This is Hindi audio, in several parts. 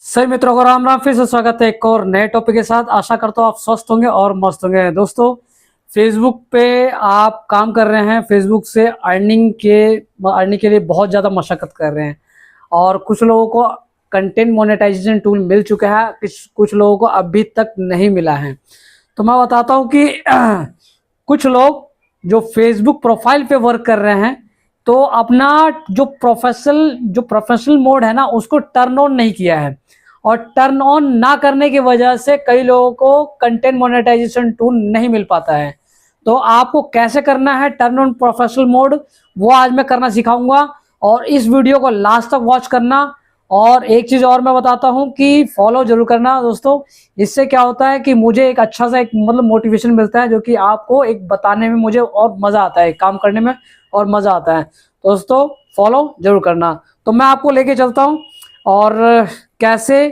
सही मित्रों को राम राम। फिर से स्वागत है एक और नए टॉपिक के साथ। आशा करता हूँ आप स्वस्थ होंगे और मस्त होंगे। दोस्तों, फेसबुक पे आप काम कर रहे हैं, फेसबुक से अर्निंग के लिए बहुत ज़्यादा मशक्कत कर रहे हैं और कुछ लोगों को कंटेंट मोनेटाइजेशन टूल मिल चुका है, कुछ लोगों को अभी तक नहीं मिला है। तो मैं बताता हूँ कि कुछ लोग जो फेसबुक प्रोफाइल पे वर्क कर रहे हैं तो अपना जो प्रोफेशनल मोड है ना उसको टर्न ऑन नहीं किया है, और टर्न ऑन ना करने की वजह से कई लोगों को कंटेंट मोनेटाइजेशन टूल नहीं मिल पाता है। तो आपको कैसे करना है टर्न ऑन प्रोफेशनल मोड, वो आज मैं करना सिखाऊंगा और इस वीडियो को लास्ट तक वॉच करना। और एक चीज और मैं बताता हूं कि फॉलो जरूर करना दोस्तों। इससे क्या होता है कि मुझे एक अच्छा सा एक मतलब मोटिवेशन मिलता है, जो कि आपको एक बताने में मुझे और मजा आता है, काम करने में और मजा आता है। दोस्तों फॉलो जरूर करना। तो मैं आपको लेके चलता हूं और कैसे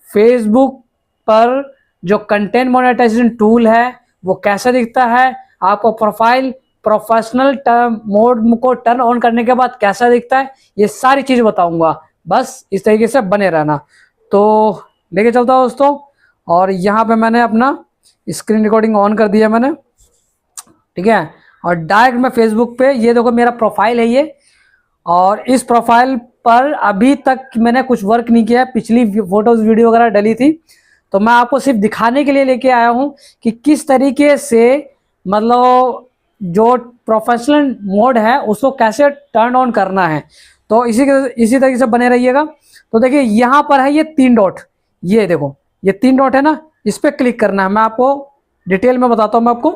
फेसबुक पर जो कंटेंट मोनेटाइजेशन टूल है वो कैसे दिखता है, आपको प्रोफाइल प्रोफेशनल टर्म मोड को टर्न ऑन करने के बाद कैसा दिखता है, ये सारी चीज बताऊंगा। बस इस तरीके से बने रहना। तो लेके चलता हूँ दोस्तों। और यहाँ पे मैंने अपना स्क्रीन रिकॉर्डिंग ऑन कर दिया मैंने, ठीक है। और डायरेक्ट मैं फेसबुक पे, ये देखो मेरा प्रोफाइल है ये, और इस प्रोफाइल पर अभी तक मैंने कुछ वर्क नहीं किया है, पिछली फोटोज वीडियो वगैरह डली थी। तो मैं आपको सिर्फ दिखाने के लिए लेके आया हूँ कि किस तरीके से मतलब जो प्रोफेशनल मोड है उसको कैसे टर्न ऑन करना है। तो इसी तरीके से बने रहिएगा। तो देखिए यहाँ पर है ये 3 डॉट, ये देखो ये 3 डॉट है ना, इस पर क्लिक करना है। मैं आपको डिटेल में बताता हूँ मैं आपको।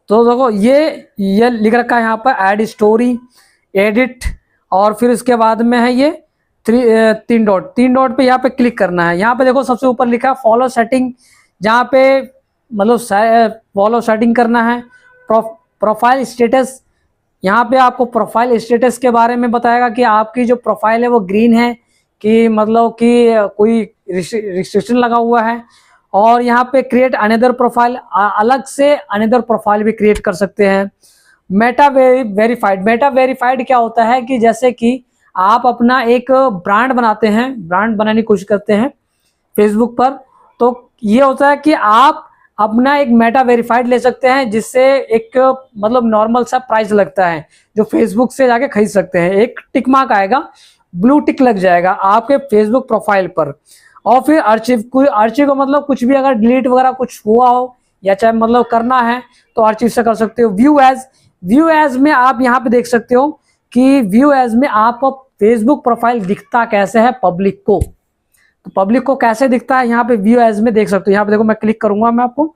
तो देखो ये लिख रखा है यहाँ पर ऐड स्टोरी, एडिट, और फिर उसके बाद में है ये 3 डॉट पे यहाँ पे क्लिक करना है। यहाँ पे देखो सबसे ऊपर लिखा है फॉलो सेटिंग, जहाँ पे मतलब फॉलो सेटिंग करना है। प्रोफाइल स्टेटस, यहाँ पे आपको प्रोफाइल स्टेटस के बारे में बताएगा कि आपकी जो प्रोफाइल है वो ग्रीन है कि मतलब कि कोई रिस्ट्रिक्शन लगा हुआ है। और यहाँ पे क्रिएट अनदर प्रोफाइल, अलग से अनदर प्रोफाइल भी क्रिएट कर सकते हैं। मेटा वेरीफाइड क्या होता है कि जैसे कि आप अपना एक ब्रांड बनाते हैं, ब्रांड बनाने की कोशिश करते हैं फेसबुक पर, तो ये होता है कि आप अपना एक मेटा वेरीफाइड ले सकते हैं, जिससे एक मतलब नॉर्मल सा प्राइस लगता है जो फेसबुक से जाके खरीद सकते हैं। एक टिक मार्क आएगा, ब्लू टिक लग जाएगा आपके फेसबुक प्रोफाइल पर। और फिर अर्चिव को मतलब कुछ भी अगर डिलीट वगैरह कुछ हुआ हो या चाहे मतलब करना है तो अर्चिव से कर सकते हो। व्यू एज में आप यहाँ पे देख सकते हो कि व्यू एज में आपको फेसबुक प्रोफाइल दिखता कैसे है पब्लिक को। तो पब्लिक को कैसे दिखता है यहाँ पे व्यू एज में देख सकते हो। यहाँ पे देखो मैं क्लिक करूंगा मैं आपको,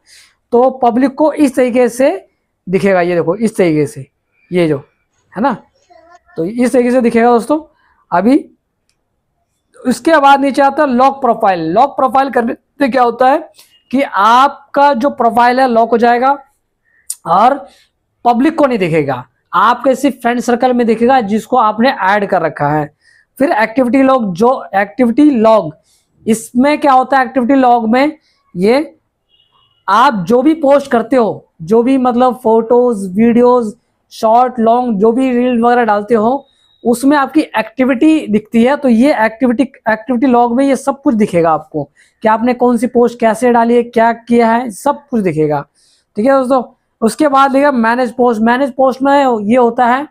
तो पब्लिक को इस तरीके से दिखेगा। ये देखो इस तरीके से, ये जो है ना, तो इस तरीके से दिखेगा दोस्तों। अभी उसके बाद नीचे आता है लॉक प्रोफाइल। लॉक प्रोफाइल करने से क्या होता है कि आपका जो प्रोफाइल है लॉक हो जाएगा और पब्लिक को नहीं दिखेगा, आपके सिर्फ फ्रेंड सर्कल में दिखेगा जिसको आपने ऐड कर रखा है। फिर एक्टिविटी लॉग, इसमें क्या होता है एक्टिविटी लॉग में, ये आप जो भी पोस्ट करते हो, जो भी मतलब फोटोज वीडियोस शॉर्ट लॉन्ग जो भी रील वगैरह डालते हो, उसमें आपकी एक्टिविटी दिखती है। तो ये एक्टिविटी लॉग में ये सब कुछ दिखेगा आपको कि आपने कौन सी पोस्ट कैसे डाली है, क्या किया है, सब कुछ दिखेगा। ठीक है दोस्तों। उसके बाद लिखा मैनेज पोस्ट में ये होता है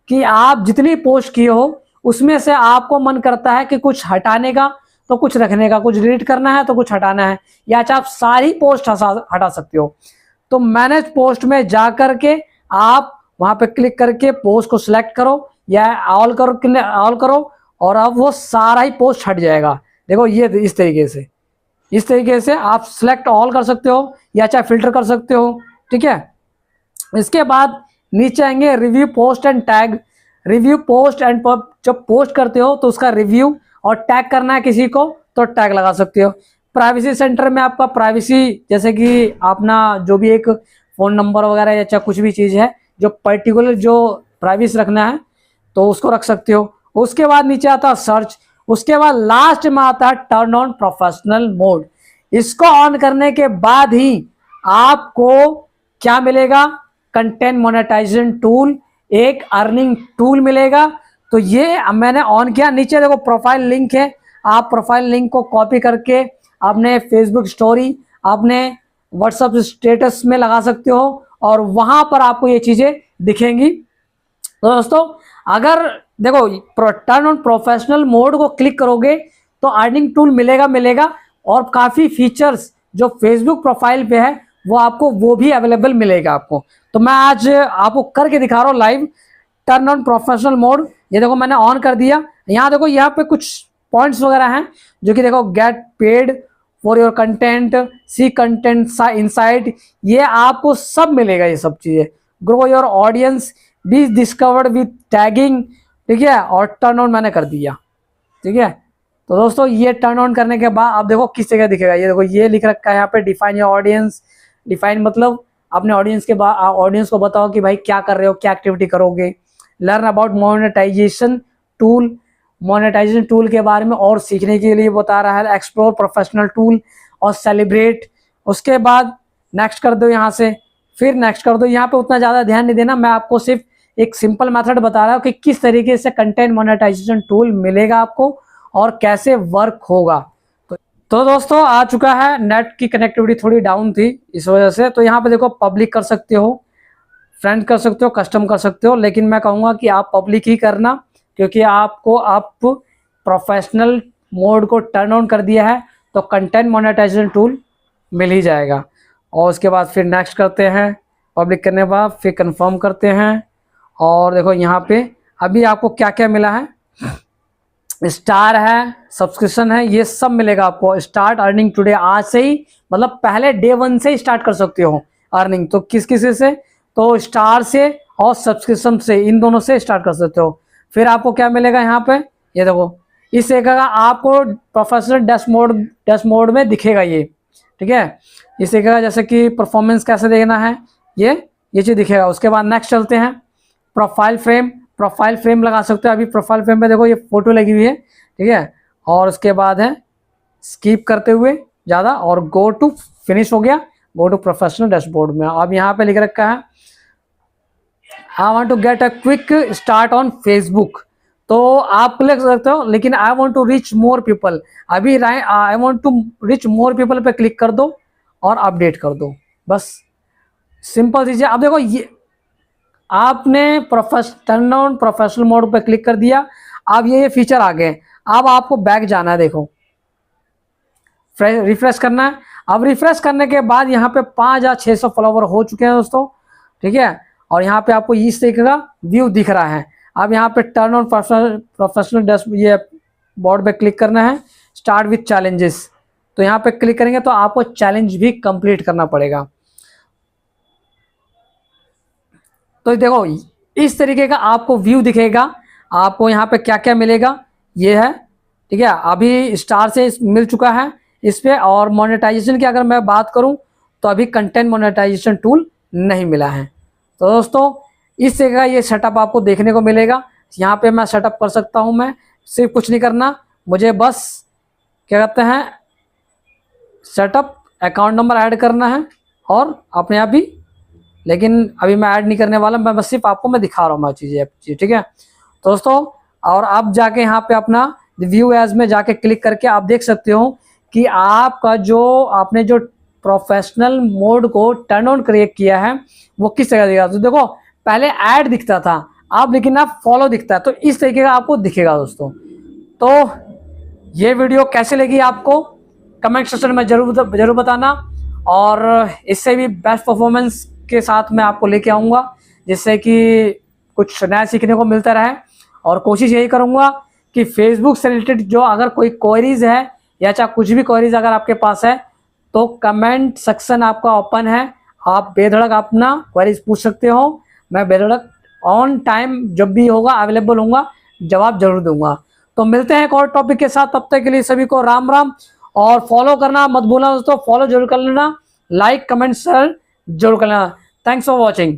कि आप जितनी पोस्ट किए हो उसमें से आपको मन करता है कि कुछ हटाने का तो कुछ रखने का, कुछ डिलीट करना है तो कुछ हटाना है, या चाहे आप सारी पोस्ट हटा सकते हो। तो मैनेज पोस्ट में जा करके आप वहां पे क्लिक करके पोस्ट को सिलेक्ट करो या ऑल करो और अब वो सारा ही पोस्ट हट जाएगा। देखो ये इस तरीके से आप सिलेक्ट ऑल कर सकते हो या चाहे फिल्टर कर सकते हो। ठीक है। इसके बाद नीचे आएंगे review post and tag. Review post and जब पोस्ट करते हो तो उसका रिव्यू और टैग करना है किसी को तो टैग लगा सकते हो। प्राइवेसी सेंटर में आपका प्राइवेसी, जैसे कि अपना जो भी एक फोन नंबर वगैरह या चाहे कुछ भी चीज़ है जो पर्टिकुलर जो प्राइवेसी रखना है तो उसको रख सकते हो। उसके बाद नीचे आता है सर्च। उसके बाद लास्ट में आता है टर्न ऑन प्रोफेशनल मोड। इसको ऑन करने के बाद ही आपको क्या मिलेगा, कंटेंट मोनेटाइजेशन टूल, एक अर्निंग टूल मिलेगा तो ये मैंने ऑन किया। नीचे देखो प्रोफाइल लिंक है, आप प्रोफाइल लिंक को कॉपी करके अपने फेसबुक स्टोरी, अपने व्हाट्सएप स्टेटस में लगा सकते हो और वहां पर आपको ये चीजें दिखेंगी। तो दोस्तों अगर देखो टर्न ऑन प्रोफेशनल मोड को क्लिक करोगे तो अर्निंग टूल मिलेगा और काफी फीचर्स जो फेसबुक प्रोफाइल पे है वो आपको वो भी अवेलेबल मिलेगा आपको। तो मैं आज आपको करके दिखा रहा हूँ live turn on professional mode. ये देखो मैंने ऑन कर दिया। यहाँ देखो यहाँ पे कुछ पॉइंट्स वगैरह हैं जो कि देखो get paid for your content, see content insight, ये आपको सब मिलेगा ये सब चीजें। Grow your audience, be discovered with tagging, ठीक है, और टर्न ऑन मैंने कर दिया, ठीक है। तो दोस्तों ये टर्न ऑन करने के बाद आप देखो किस जगह दिखेगा। ये देखो ये लिख रखा है यहाँ पे डिफाइन योर ऑडियंस। डिफाइन मतलब अपने ऑडियंस के बाद ऑडियंस को बताओ कि भाई क्या कर रहे हो, क्या एक्टिविटी करोगे। Learn about monetization tool, monetization tool के बारे में और सीखने के लिए बता रहा है। एक्सप्लोर प्रोफेशनल टूल और सेलिब्रेट। उसके बाद नेक्स्ट कर दो यहाँ से, फिर नेक्स्ट कर दो। यहाँ पे उतना ज़्यादा ध्यान नहीं देना, मैं आपको सिर्फ एक सिंपल मेथड बता रहा हूँ कि किस तरीके से कंटेंट मोनेटाइजेशन टूल मिलेगा आपको और कैसे वर्क होगा। तो दोस्तों आ चुका है। नेट की कनेक्टिविटी थोड़ी डाउन थी इस वजह से। तो यहाँ पे देखो पब्लिक कर सकते हो, फ्रेंड कर सकते हो, कस्टम कर सकते हो, लेकिन मैं कहूँगा कि आप पब्लिक ही करना क्योंकि आपको आप प्रोफेशनल मोड को टर्न ऑन कर दिया है तो कंटेंट मोनेटाइजेशन टूल मिल ही जाएगा। और उसके बाद फिर नेक्स्ट करते हैं। पब्लिक करने के बाद फिर कंफर्म करते हैं और देखो यहाँ पे अभी आपको क्या क्या मिला है। स्टार है, सब्सक्रिप्शन है, ये सब मिलेगा आपको। स्टार्ट अर्निंग टुडे, आज से ही मतलब पहले डे 1 से ही स्टार्ट कर सकते हो अर्निंग। तो किस से तो स्टार से और सब्सक्रिप्शन से, इन दोनों से स्टार्ट कर सकते हो। फिर आपको क्या मिलेगा यहाँ पे, ये देखो इस एक आपको प्रोफेशनल डैशबोर्ड में दिखेगा ये, ठीक है। इस एक जैसे कि परफॉर्मेंस कैसे देखना है ये चीज़ दिखेगा। उसके बाद नेक्स्ट चलते हैं। प्रोफाइल फ्रेम लगा सकते हो। अभी प्रोफाइल फ्रेम पे देखो ये फोटो लगी हुई है, ठीक है। और उसके बाद है स्किप करते हुए ज़्यादा और गो टू फिनिश हो गया, गो टू प्रोफेशनल डैशबोर्ड में। अब यहाँ पे लिख रखा है I want to get a quick start on Facebook, तो आप लिख सकते हो, लेकिन I want to reach more people, अभी I want to reach more people पे क्लिक कर दो और अपडेट कर दो, बस सिंपल चीज़ है। अब देखो ये आपने टर्न ऑन प्रोफेशनल मोड पे क्लिक कर दिया। अब ये फीचर आ गए। अब आपको बैक जाना है, देखो रिफ्रेश करना है। अब रिफ्रेश करने के बाद यहाँ पे 5600 फॉलोवर हो चुके हैं दोस्तों, ठीक है। और यहाँ पे आपको इस तरीके का व्यू दिख रहा है। अब यहाँ पे टर्न ऑन प्रोफेशनल डैशबोर्ड ये बोर्ड पे क्लिक करना है। स्टार्ट विथ चैलेंजेस, तो यहाँ पे क्लिक करेंगे तो आपको चैलेंज भी कंप्लीट करना पड़ेगा। तो देखो इस तरीके का आपको व्यू दिखेगा। आपको यहाँ पे क्या क्या मिलेगा ये है, ठीक है। अभी स्टार से मिल चुका है इस पे। और मोनेटाइजेशन की अगर मैं बात करूं तो अभी कंटेंट मोनेटाइजेशन टूल नहीं मिला है। तो दोस्तों इस तरह का ये सेटअप आपको देखने को मिलेगा। यहाँ पे मैं सेटअप कर सकता हूँ, मैं सिर्फ कुछ नहीं करना, मुझे बस क्या कहते हैं सेटअप अकाउंट नंबर ऐड करना है और अपने आप ही, लेकिन अभी मैं ऐड नहीं करने वाला, मैं बस सिर्फ आपको मैं दिखा रहा हूँ मैं चीज़ें, ठीक है। तो दोस्तों और आप जाके यहाँ पे अपना व्यू एज में जाके क्लिक करके आप देख सकते हो कि आपका जो आपने जो प्रोफेशनल मोड को टर्न ऑन क्रिएट किया है वो किस तरह दिखेगा। तो देखो पहले ऐड दिखता था, आप लेकिन आप फॉलो दिखता है, तो इस तरीके का आपको दिखेगा दोस्तों। तो ये वीडियो कैसे लगी आपको कमेंट सेक्शन में जरूर बताना। और इससे भी बेस्ट परफॉर्मेंस के साथ मैं आपको लेके आऊँगा, जिससे कि कुछ नया सीखने को मिलता रहे। और कोशिश यही करूँगा कि फेसबुक से रिलेटेड जो अगर कोई क्वेरीज है या चाहे कुछ भी क्वेरीज अगर आपके पास है तो कमेंट सेक्शन आपका ओपन है, आप बेधड़क अपना क्वेरीज पूछ सकते हो। मैं बेधड़क ऑन टाइम जब भी होगा अवेलेबल होऊंगा, जवाब जरूर दूंगा। तो मिलते हैं एक और टॉपिक के साथ, तब तक के लिए सभी को राम राम। और फॉलो करना मत भूलना दोस्तों, फॉलो जरूर कर लेना, लाइक कमेंट शेयर जरूर कर लेना। Thanks for watching.